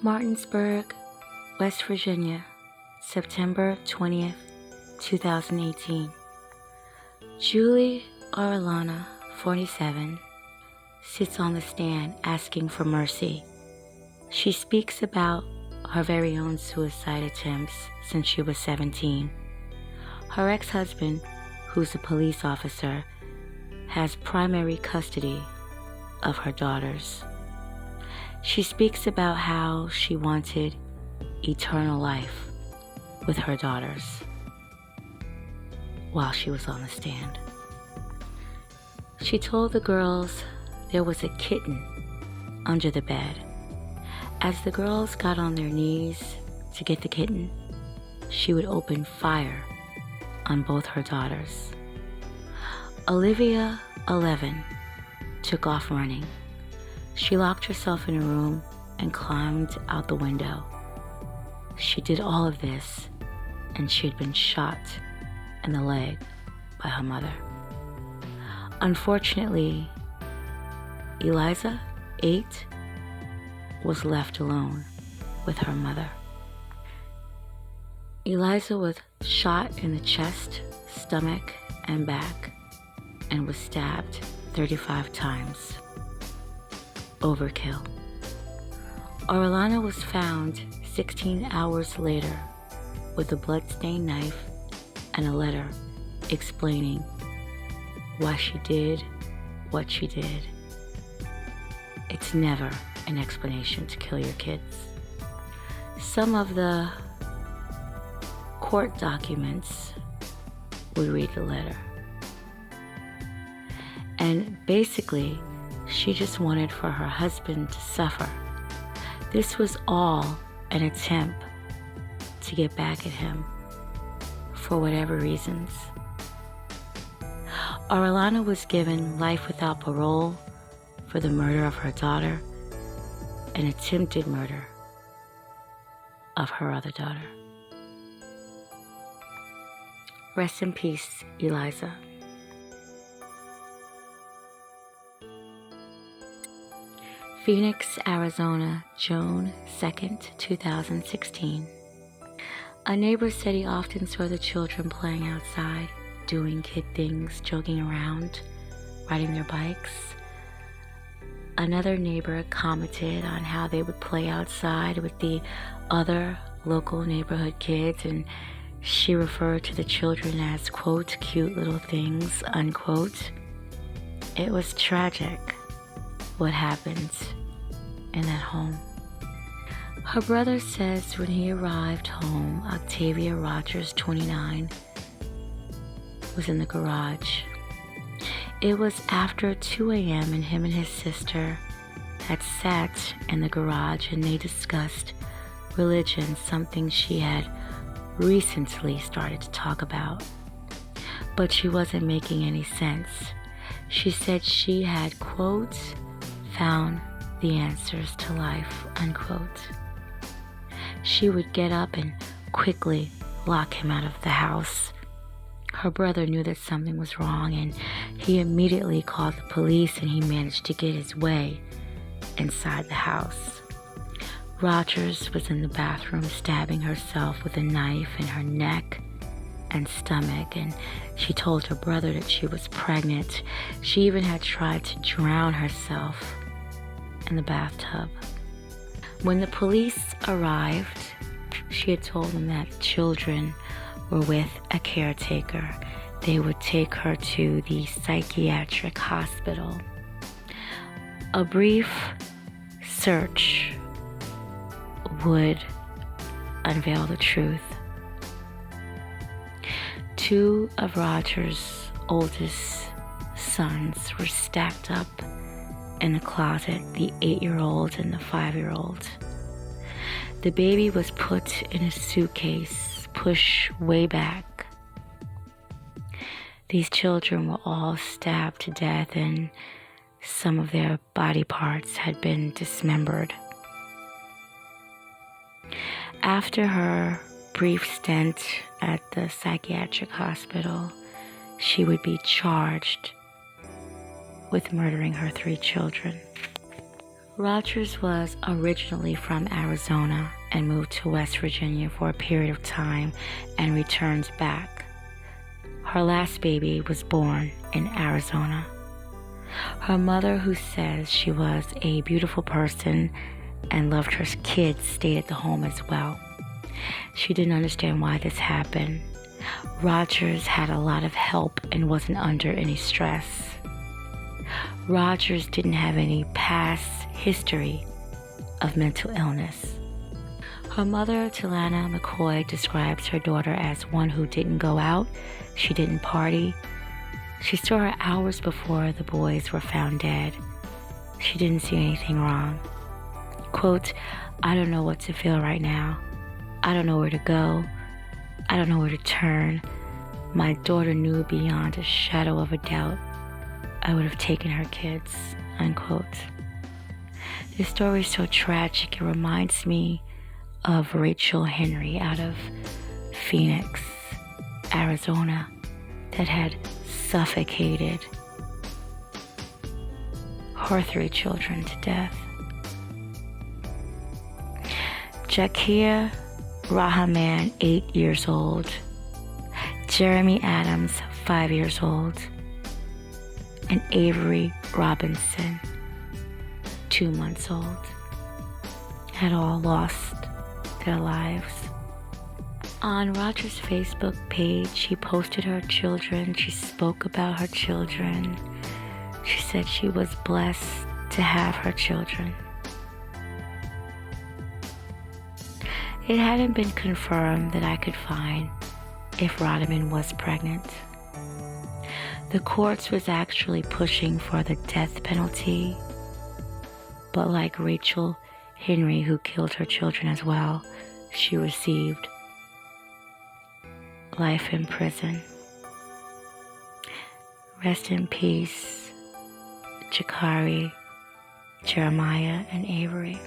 Martinsburg, West Virginia, September 20th, 2018. Julie Orellana, 47, sits on the stand asking for mercy. She speaks about her very own suicide attempts since she was 17. Her ex-husband, who's a police officer, has primary custody of her daughters. She speaks about how she wanted eternal life with her daughters while she was on the stand. She told the girls there was a kitten under the bed. As the girls got on their knees to get the kitten, she would open fire on both her daughters. Olivia, 11, took off running. She locked herself in a room and climbed out the window. She did all of this, and she had been shot in the leg by her mother. Unfortunately, Eliza, 8, was left alone with her mother. Eliza was shot in the chest, stomach, and back, and was stabbed 35 times. Overkill. Orellana was found 16 hours later with a bloodstained knife and a letter explaining why she did what she did. It's never an explanation to kill your kids. Some of the court documents would read the letter. And basically, she just wanted for her husband to suffer. This was all an attempt to get back at him for whatever reasons. Orellana was given life without parole for the murder of her daughter and attempted murder of her other daughter. Rest in peace, Eliza. Phoenix, Arizona, June 2nd, 2016. A neighbor said he often saw the children playing outside, doing kid things, joking around, riding their bikes. Another neighbor commented on how they would play outside with the other local neighborhood kids, and she referred to the children as, quote, cute little things, unquote. It was tragic what happened in that home. Her brother says when he arrived home, Octavia, Rodgers, 29, was in the garage. It was after 2 a.m. and him and his sister had sat in the garage and they discussed religion, something she had recently started to talk about. But she wasn't making any sense. She said she had, quote, found the answers to life, unquote. She would get up and quickly lock him out of the house. Her brother knew that something was wrong, and he immediately called the police, and he managed to get his way inside the house. Rodgers was in the bathroom stabbing herself with a knife in her neck and stomach, and she told her brother that she was pregnant. She even had tried to drown herself in the bathtub. When the police arrived, she had told them that the children were with a caretaker. They would take her to the psychiatric hospital. A brief search would unveil the truth. 2 of Rodgers' oldest sons were stacked up in the closet, the 8-year-old and the 5-year-old. The baby was put in a suitcase, pushed way back. These children were all stabbed to death, and some of their body parts had been dismembered. After her brief stint at the psychiatric hospital, she would be charged with murdering her 3 children. Rodgers was originally from Arizona and moved to West Virginia for a period of time and returns back. Her last baby was born in Arizona. Her mother, who says she was a beautiful person and loved her kids, stayed at the home as well. She didn't understand why this happened. Rodgers had a lot of help and wasn't under any stress. Rodgers didn't have any past history of mental illness. Her mother, Talana McCoy, describes her daughter as one who didn't go out, she didn't party. She saw her hours before the boys were found dead. She didn't see anything wrong. Quote, "I don't know what to feel right now. I don't know where to go. I don't know where to turn. My daughter knew beyond a shadow of a doubt I would have taken her kids," unquote. This story is so tragic, it reminds me of Rachel Henry out of Phoenix, Arizona, that had suffocated her 3 children to death. Jakia Rahman, 8 years old. Jeremy Adams, 5 years old. And Avery Robinson, 2 months old, had all lost their lives. On Rodgers' Facebook page, she posted her children. She spoke about her children. She said she was blessed to have her children. It hadn't been confirmed that I could find if Rodman was pregnant. The courts was actually pushing for the death penalty, but like Rachel Henry, who killed her children as well, she received life in prison. Rest in peace, Jakari, Jeremiah, and Avery.